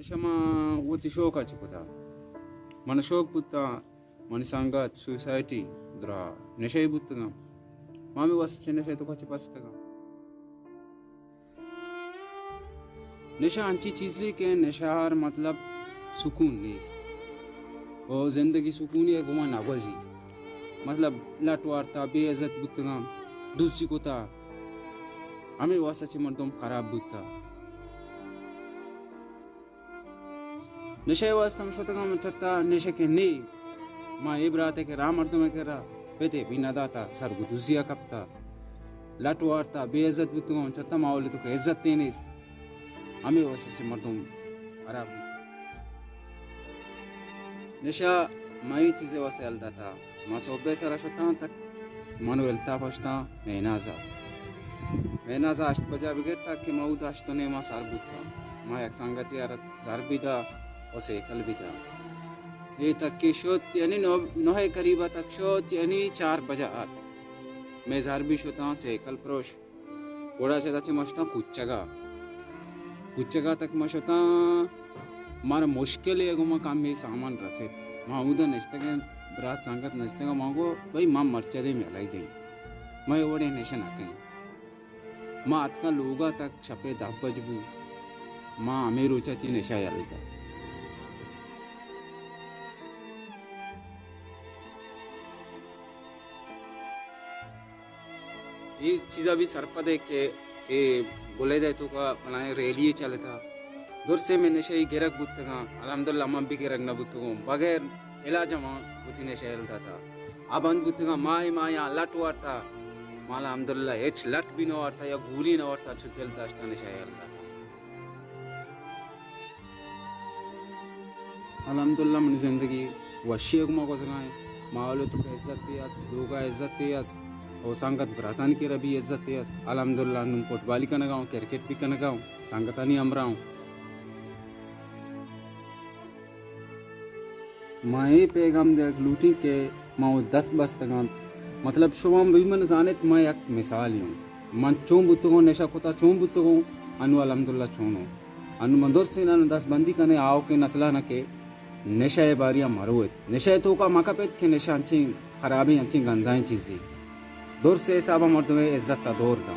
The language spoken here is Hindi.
Nishama wuti shoka chikuta. Mana shok butta mani sangat society dra nishai butta mami was nishai to kachi pasta नशा अच्छी चीज़ें के नशार मतलब सुकून नहीं और ज़िंदगी सुकूनी है गुमा नागवाजी मतलब लाटवार था बेइज्जत बुत्तगा दूसरी को था हमें वासा ची मर्दों खराब बुत्ता नशे वास्तव में शोतगा में चरता नशे के नहीं माँ ये बराते के राम मर्दों में कह रहा बेटे बिना दाता सर को दूसरिया कब था लाटवार था बेइज्जत बुत्तगा में चरता मावले तो के इज्जत नहीं हमें वैसे मर्दों खराब नशा माई चीज़ें वैसे अलता था माँ सोबे सारा शोता तक मानो अलता पछता मैनाज़ा अष्ट बजा बिगड़ था कि माँ उदास तो ने माँ सार बुता माँ एक संगति यार ज़ार भी था उसे कल भी था ये तक कि शोत यानी नौ करीबा तक शोत यानी 4 बजा आत मैं ज़ार भी शोता से कल प्रोश बड़ा से ताचे मस्ता कुच्चगा तक मशता मारा मुश्किल है गुमा काम में सामान रसे माँ उधर नचते के बरात संगत नचते का माँ को भाई माँ मर्चे दे में लाई गई मैं ओडे नेशन आके माँ अतना लोगा तक छपे दाबजबू माँ अमीर ऊंचा ची नशा यालता ये चीज़ा भी सरपा देख के बोले दे तो का बनाए रैली चले था दूर से मैं नशे गिरक बुत्तगा अल्हम्दुलिल्लाह मैं भी गिरक न बुत्तगो बगैर इलाज मां बुत्ती नशे अलता था अब अन बुत्तगा माय माया लट वारता माला अल्हम्दुलिल्लाह एच लट भी न वारता या गोली न वारता छुटल दास्ता नशे अलता अल्हम्दुलिल्लाह मन जिंदगी वशियक मा को जगाए मावले तो इज्जत दियास लोगा इज्जत दियास और संगत बरातान की रबी इज्जत है अल्हम्दुलिल्लाह नुम फुटबॉल का नगाऊं क्रिकेट भी का नगाऊं संगतानी अमराऊं माए पैगाम देख लूटी के माओ 10 बस तक मतलब शुभम भी मन जाने तो मैं एक मिसाल हूँ मन चों बुत्तो नशा कोता चों बुत्तो अनु अल्हम्दुलिल्लाह चोनो अनु मंदोर से ना 10 बंदी कने आओ के नस्ला न के नशा बारिया मरोत नशा तो का मका पेट के नशा अच्छी खराबी अच्छी गंदाई चीज़ें दूर से साबा मर्दों में इज्जत का दौर था